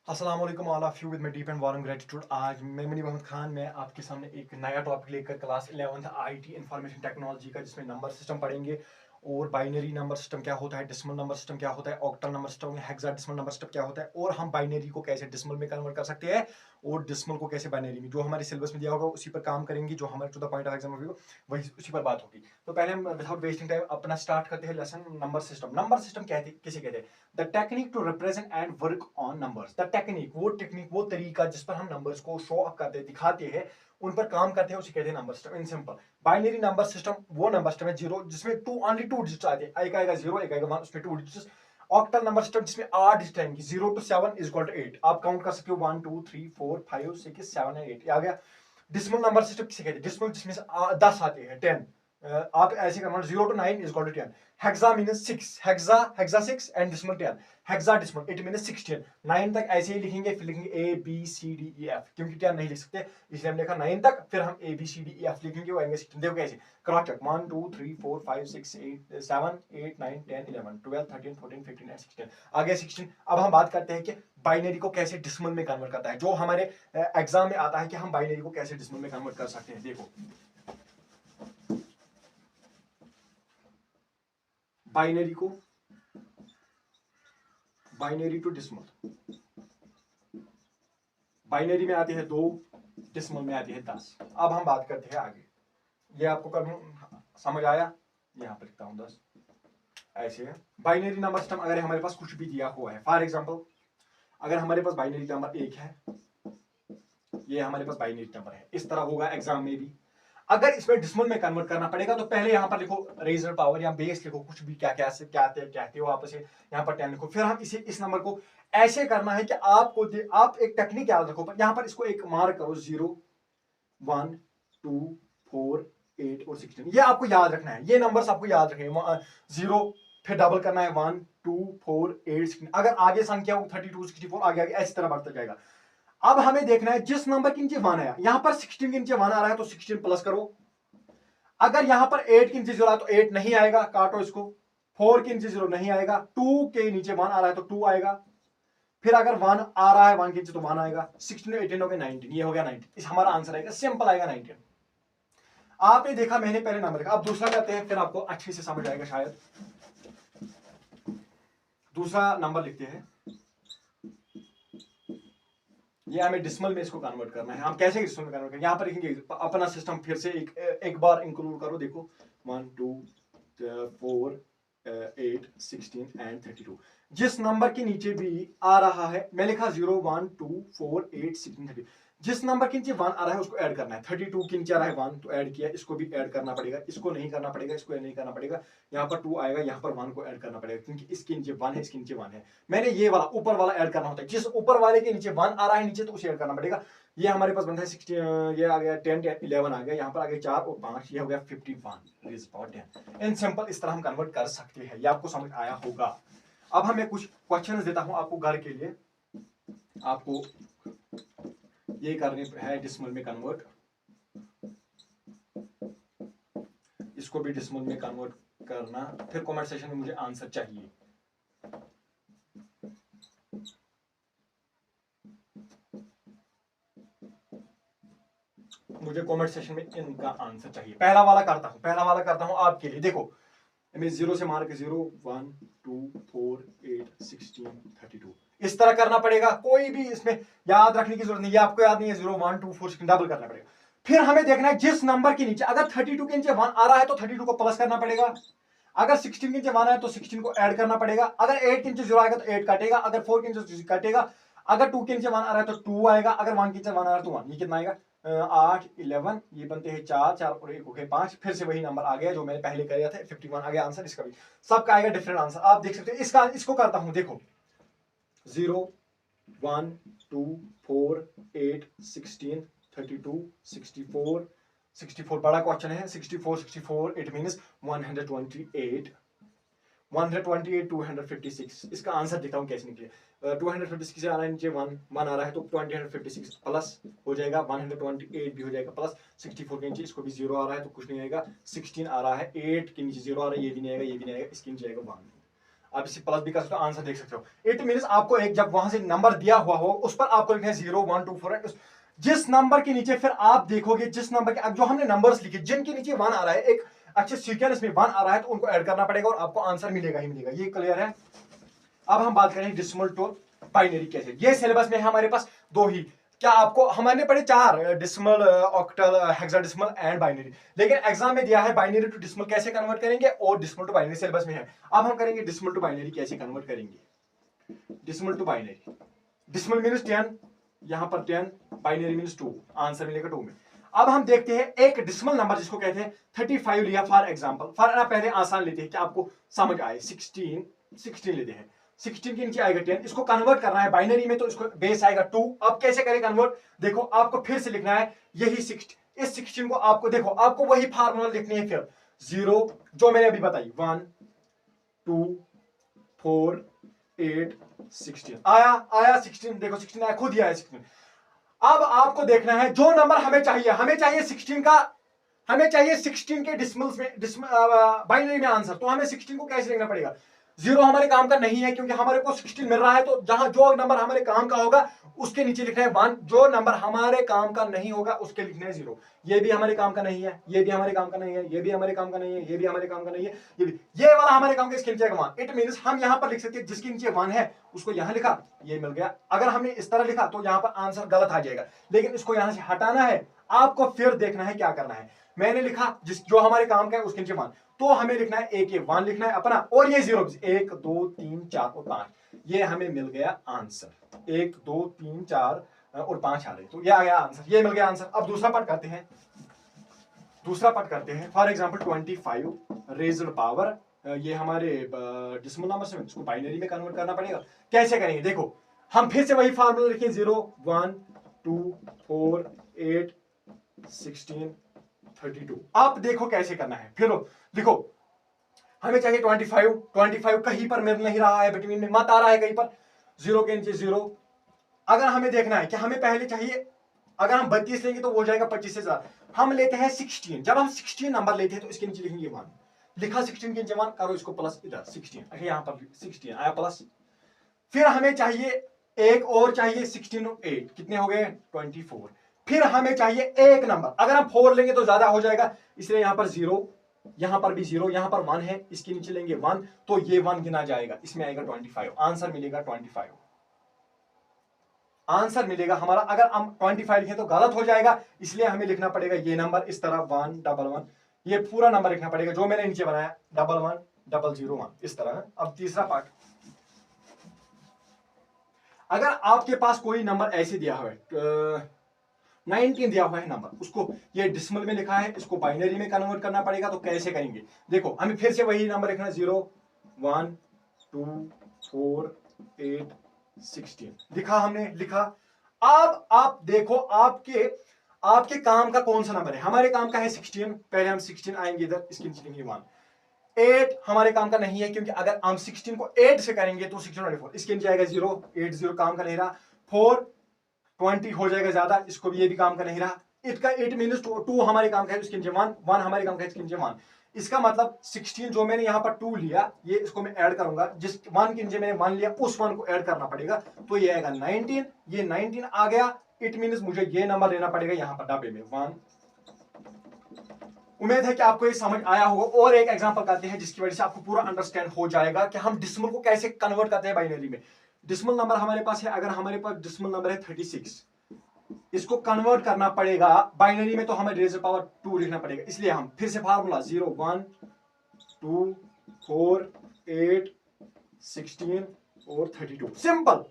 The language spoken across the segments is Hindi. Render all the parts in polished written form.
अस्सलाम वालेकुम all of you with my deep and warm gratitude. आज मैं मुनीब अहमद खान मैं आपके सामने एक नया टॉपिक लेकर class 11th IT information technology का, जिसमें नंबर सिस्टम पढ़ेंगे और बाइनरी नंबर सिस्टम क्या होता है, डेसिमल नंबर सिस्टम क्या होता है, octal number system, hexadecimal number system क्या होता है, और हम बाइनरी को कैसे डेसिमल में कन्वर्ट कर सकते हैं और डेसिमल को कैसे बाइनरी में। जो हमारे सिलेबस में दिया होगा उसी पर काम करेंगे, जो हमारे to the point of exam होगी वही उसी पर बात होगी। तो पहले हम विदाउट वेस्टिंग टाइम अपना स्टार्ट करते हैं lesson. Number system, number system किसे कहते हैं? The technique to represent and work on numbers. The technique वो तरीका जिस पर हम नंबर्स को शो अप करते दिखाते हैं, उन पर काम करते हैं, उसे कहते हैं number system. In simple, binary number system वो नंबर सिस्टम है जीरो जिसमें ओनली टू डिजिट्स आते हैं, एक आएगा जीरो, एक आएगा वन, उसमें two digits. Octal number system जिसमें 8 डिजिट आएंगे, 0 to 7 इज इक्वल टू 8। आप काउंट कर सकते हो 1 2 3 4 5 6 7 एंड 8 आ गया। डिसिमल नंबर सिस्टम किसे कहते हैं? डिसिमल जिसमें से 10 आते हैं, 10। आप ऐसे करना 0 to 9 is equal to 10। Hexa means 6, hexa 6 and decimal 10। Hexa decimal it means 16। 9 तक ऐसे ही लिखेंगे, फिर लिखेंगे a b c d e f, क्योंकि 10 नहीं लिख सकते इसलिए हम लिखा 9 तक, फिर हम a b c d e f लिखेंगे, वो आएंगे 16। देखो कैसे क्रॉस चेक, 1 2 3 4 5 6 8 7 8 9 10 11 12 13 14 15 एंड 16 आ गया 16। अब हम बात करते हैं कि बाइनरी को कैसे डिसिमल में कन्वर्ट करता है, जो हमारे एग्जाम में आता है कि हम बाइनरी को कैसे डिसिमल में कन्वर्ट कर सकते हैं। देखो बाइनरी टू डिसिमल, बाइनरी में आती है 2, डिसिमल में आती है 10। अब हम बात करते हैं आगे। ये आपको कर समझ आया? यहां पर लिखता हूं 10 ऐसे है। बाइनरी नंबर सिस्टम अगर हमारे पास कुछ भी दिया हुआ है, फॉर एग्जांपल अगर हमारे पास बाइनरी नंबर 1 है, ये हमारे पास बाइनरी नंबर है, इस तरह होगा एग्जाम में भी। अगर इसमें डिसिमल में कन्वर्ट करना पड़ेगा तो पहले यहां पर लिखो रेजर पावर या बेस लिखो, कुछ भी क्या क्या से क्या कहते हो आप, इसे यहां पर 10 लिखो। फिर हम इसे इस नंबर को ऐसे करना है कि आप एक टेक्निक याद रखो, यहां पर इसको एक मार्क करो 0 1 2 4 8 और 16। ये आपको याद रखना है, ये नंबर्स आपको याद रखने हैं। 0 फिर डबल करना है 1 2 4 8 16। अगर आगे संख्या 32 64 आगे आगे ऐसी तरह बढ़ता जाएगा। अब हमें देखना है जिस नंबर के नीचे 1 आया, यहां पर 16 के नीचे 1 आ रहा है तो 16 प्लस करो। अगर यहां पर 8 के नीचे 0 आया तो 8 नहीं आएगा, काटो इसको। 4 के नीचे 0 नहीं आएगा, 2 के नीचे 1 आ रहा है तो 2 आएगा। फिर अगर 1 आ रहा है 1 के नीचे तो 1 आएगा। 16 18 हो गया 19, ये हो गया 19। इस हमारा आंसर आएगा, सिंपल आएगा 19। आपने देखा मैंने पहले नंबर लिखा, अब दूसरा करते हैं, फिर आपको अच्छे से समझ आएगा शायद। दूसरा नंबर लिखते हैं, ये हमें डिसिमल में इसको कन्वर्ट करना है। हम कैसे डिसिमल में कन्वर्ट करेंगे? यहां पर लिखेंगे अपना सिस्टम, फिर से एक बार इंक्लूड करो। देखो 1 2 4 8 16 एंड 32। जिस नंबर के नीचे भी आ रहा है, मैं लिखा 0 1 2 4 8 16 30, जिस नंबर के नीचे 1 आ रहा है उसको ऐड करना है। 32 के नीचे आ रहा है 1 तो ऐड किया, इसको भी ऐड करना पड़ेगा, इसको नहीं करना पड़ेगा, इसको नहीं करना पड़ेगा। यहाँ पर 2 आएगा, यहाँ पर 1 को ऐड करना पड़ेगा, क्योंकि इसके नीचे 1 है, इसके नीचे 1 है। मैंने ये वाला ऊपर वाला ऐड करना होता है, जिस ऊपर वाले के नीचे 1 आ रहा है नीचे तो उसे ऐड करना पड़ेगा। ये हमारे पास बनता है 16, ये आ गया 10 11 आ गया, यहाँ पर आ गया 4 और 5, ये हो गया 51। इन सिंपल इस तरह हम कन्वर्ट कर सकते हैं, ये आपको समझ आया होगा। अब हमें कुछ क्वेश्चन देता हूं आपको घर के लिए, आपको ये करने है डिसिमल में कन्वर्ट, इसको भी डिसिमल में कन्वर्ट करना, फिर कमेंट सेक्शन में मुझे आंसर चाहिए। मुझे कमेंट सेक्शन में इनका आंसर चाहिए। पहला वाला करता हूं आपके लिए। देखो मैं 0 से मार के 0 1 2 4 8 16 32 इस तरह करना पड़ेगा। कोई भी इसमें याद रखने की जरूरत नहीं है, आपको याद नहीं है 0 1 2 4 16 डबल करना पड़ेगा। फिर हमें देखना है जिस नंबर के नीचे अगर 32 के नीचे 1 आ रहा है तो 32 को प्लस करना पड़ेगा। अगर 16 के नीचे 1 आया तो 16 को ऐड करना पड़ेगा। अगर 8 के नीचे 0 आएगा तो 8 काटेगा, अगर 4 के नीचे काटेगा, अगर 2 के नीचे 1 आ रहा है तो 2 आएगा, अगर 1 के नीचे 1 आ रहा है तो 1। ये कितना आएगा 8 11, ये बनते हैं 4 4 और 1 हो गए 5। फिर से वही नंबर आ गया जो मैंने पहले किया था, 51 आ गया आंसर। इसका भी सबका आएगा डिफरेंट आंसर, आप देख सकते हैं। इसको करता हूं, देखो 0 1 2 4 8 16 32 64 64 बड़ा क्वेश्चन है। 64 64 इट मींस 128 128 256। इसका आंसर देखता हूं कैसे निकले। 256 से आ रहा है नीचे 1 1 आ रहा है तो 256 प्लस हो जाएगा, 128 भी हो जाएगा प्लस। 64 के नीचे इसको भी 0 आ रहा है तो कुछ नहीं आएगा। 16 आ रहा है, 8 के नीचे 0 आ रहा है, ये भी नहीं आएगा, ये भी नहीं आएगा, इसके नीचे आएगा 1। आप इसे प्लस भी कर सकते हो, आंसर देख सकते हो। इट मीन्स आपको एक जब वहां से नंबर दिया हुआ हो उस पर आपको लिखना है 0 1 2 4 जिस नंबर के नीचे फिर आप देखोगे जिस नंबर के जो हमने नंबर्स लिखे जिनके नीचे 1 आ रहा है, एक अच्छे सीक्वेंस में 1 आ रहा है, तो उनको ऐड करना पड़ेगा और आपको आंसर मिलेगा ही मिलेगा। ये क्लियर है। अब हम बात करें डेसिमल टू बाइनरी कैसे। ये सिलेबस में है हमारे पास दो ही, क्या आपको हमने पढ़े 4 decimal, octal, hexadecimal and binary, लेकिन एग्जाम में दिया है बाइनरी टू डेसिमल कैसे कन्वर्ट करेंगे और डेसिमल टू बाइनरी सिलेबस में है। अब हम करेंगे डेसिमल टू बाइनरी कैसे कन्वर्ट करेंगे। Decimal to binary, decimal means 10, यहां पर 10, बाइनरी मींस 2, आंसर मिलेगा 2 में। अब हम देखते हैं एक डेसिमल नंबर जिसको कहते हैं 35 लिया फॉर एग्जांपल, पहले आसान लेते हैं कि आपको समझ आए। 16 लेते हैं, 16 के नीचे आएगा 10, इसको कन्वर्ट करना है बाइनरी में, तो इसको बेस आएगा 2। अब कैसे करें कन्वर्ट, देखो आपको फिर से लिखना है यही 60, इस 16 को आपको देखो आपको वही फार्मूला लिखनी है, फिर 0 जो मैंने अभी बताई, 1 2 4 8 16 आया 16, देखो 16 आया, खुद ही आया 16। अब आपको देखना है जो नंबर हमें चाहिए 16 का, हमें चाहिए 16 के डिसिमल्स में बाइनरी में आंसर, तो हमें 16 को कैसे लिखना पड़ेगा। 0 हमारे काम का नहीं है क्योंकि हमारे को 16 मिल रहा है, तो जहां जो नंबर हमारे काम का होगा उसके नीचे लिखना है 1, जो नंबर हमारे काम का नहीं होगा उसके लिखना है 0। ये भी हमारे काम का नहीं है, ये भी हमारे काम का नहीं है, ये भी हमारे काम का नहीं है, ये भी हमारे काम का नहीं है, ये वाला हमारे काम का, इसके नीचे 1। इट मींस हम यहां पर लिख सकते हैं जिसके नीचे 1 है उसको यहां लिखा, ये मिल गया। अगर हमने इस तरह लिखा तो यहां पर आंसर गलत आ जाएगा, लेकिन इसको यहां से हटाना है आपको, फिर देखना है क्या करना है। मैंने लिखा जो हमारे काम का है उसके नीचे 1, तो हमें लिखना है एक 1 लिखना है अपना, और ये 0 1 2 3 4 और 5, ये हमें मिल गया आंसर। 1 2 3 4 और 5 आ रहे, तो ये आ गया आंसर, ये मिल गया आंसर। अब दूसरा पार्ट करते हैं, फॉर एग्जांपल 25 रेज्ड पावर, ये हमारे डेसिमल नंबर से इसको बाइनरी में कन्वर्ट करना पड़ेगा। कैसे करेंगे, देखो हम फिर से वही फार्मूला लिखें, 0 1 2 4 8 16 32। अब देखो कैसे करना है, फिर देखो हमें चाहिए 25 कहीं पर मिल नहीं रहा है, बिटवीन में मत आ रहा है कहीं पर, 0 के नीचे 0। अगर हमें देखना है कि हमें पहले चाहिए, अगर हम 32 लेंगे तो वो जाएगा 25 से ज्यादा, हम लेते हैं 16। जब हम 16 नंबर लेते हैं तो इसके नीचे लिखेंगे 1, लिखा 16 के नीचे 1, करो इसको प्लस, इधर 16, अच्छा यहां पर 16 आया प्लस। फिर हमें चाहिए एक और चाहिए 16 और 8 कितने हो गए 24। फिर हमें चाहिए एक नंबर, अगर हम 4 लेंगे तो ज्यादा हो जाएगा, इसलिए यहां पर 0, यहां पर भी 0, यहां पर 1 है, इसके नीचे लेंगे 1, तो ये 1 गिना जाएगा, इसमें आएगा 25, आंसर मिलेगा 25, आंसर मिलेगा हमारा। अगर हम 25 लिखें तो गलत हो जाएगा, इसलिए हमें लिखना पड़ेगा ये नंबर इस तरह 1 1 1, ये पूरा नंबर लिखना पड़ेगा जो मैंने नीचे बनाया 1 1 0 0 1 इस तरह। अब तीसरा पार्ट, अगर आपके पास कोई नंबर ऐसे दिया हुआ है 19 दिया हुआ है नंबर, उसको ये डेसिमल में लिखा है, इसको बाइनरी में कन्वर्ट करना पड़ेगा, तो कैसे करेंगे। देखो हमें फिर से वही नंबर लिखना है, 0 1 2 4 8 16 लिखा, हमने लिखा। अब आप देखो आपके काम का कौन सा नंबर है, हमारे काम का है 16, पहले हम 16 आएंगे इधर, इसके नीचे लिखेंगे 1। 8 हमारे काम का नहीं है क्योंकि अगर हम 16 को 8 से करेंगे तो 16 24, इसके नीचे आएगा 0, 8 0 काम का नहीं रहा। 4 20 हो जाएगा ज्यादा, इसको भी ये भी काम का नहीं रहा। इट मींस 2 हमारे काम का है, इसके नीचे 1 1 हमारे काम का है, इसके नीचे 1। इसका मतलब 16 जो मैंने यहाँ पर 2 लिया, ये इसको मैं ऐड करूंगा, जिस 1 के नीचे मैंने 1 लिया उस 1 को ऐड करना पड़ेगा, तो ये आएगा 19, ये 19 आ गया। इट मींस मुझे ये नंबर लेना पड़ेगा यहाँ पर डब्बे में 1। उम्मीद है कि आपको ये समझ आया होगा। और एक एग्जांपल करते हैं जिसकी वजह से आपको पूरा अंडरस्टैंड हो जाएगा कि हम डेसिमल को कैसे कन्वर्ट करते हैं बाइनरी में। डेसिमल नंबर हमारे पास है, अगर हमारे पास डेसिमल नंबर है 36, इसको कन्वर्ट करना पड़ेगा बाइनरी में, तो हमें रेज़ पावर 2 लिखना पड़ेगा। इसलिए हम फिर से फार्मूला 0 1 2 4 8 16 और 32, सिंपल।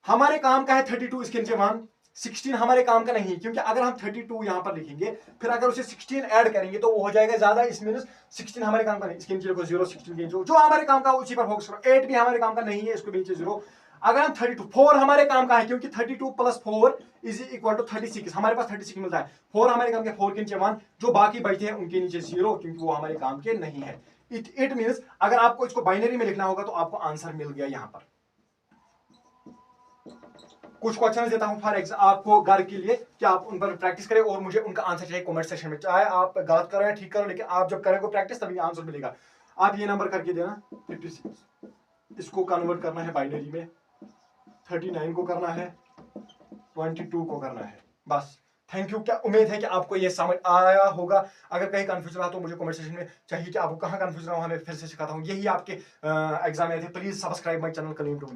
हमारे काम का है 32, इसके नीचे 1। 16 हमारे काम का नहीं, क्योंकि अगर हम 32 यहां पर लिखेंगे फिर अगर उसे 16 ऐड करेंगे तो वो हो जाएगा ज्यादा, इसमें 16 हमारे काम का नहीं, इसके नीचे लिखो 0, 16 के जो हमारे काम का उसी पर फोकस करो। 8 भी हमारे काम का नहीं है, इसको नीचे 0। अगर हम 32 4 हमारे काम का है, क्योंकि 32 + 4 इज इक्वल टू 36, हमारे पास 36 मिलता है। 4 हमारे काम के, 4 के नीचे 1, जो बाकी बचते हैं उनके नीचे 0, क्योंकि वो हमारे काम के नहीं है। इट मींस अगर आपको इसको बाइनरी में लिखना होगा तो आपको आंसर मिल गया यहां पर। कुछ क्वेश्चन देता हूं फॉर एग्जाम्पल आपको घर के लिए कि आप उन पर प्रैक्टिस करें और मुझे उनका आंसर चाहिए कमेंट सेक्शन में। चाहे आप गलत कर रहे हैं ठीक करो, लेकिन आप जब करेंगे प्रैक्टिस तभी आंसर मिलेगा। आप ये नंबर करके देना 56 इसको कन्वर्ट करना है बाइनरी में, 39 को करना है, 22 को करना है, बस। Thank you. क्या उम्मीद है कि आपको ये समझ आया होगा। अगर कहीं कंफ्यूजन रहा तो मुझे कमेंट सेक्शन में चाहिए कि आपको कहाँ कंफ्यूजन रहा, मैं फिर से सिखाता हूँ। यही आपके एग्जाम में थे। Please subscribe my channel Kaleem to.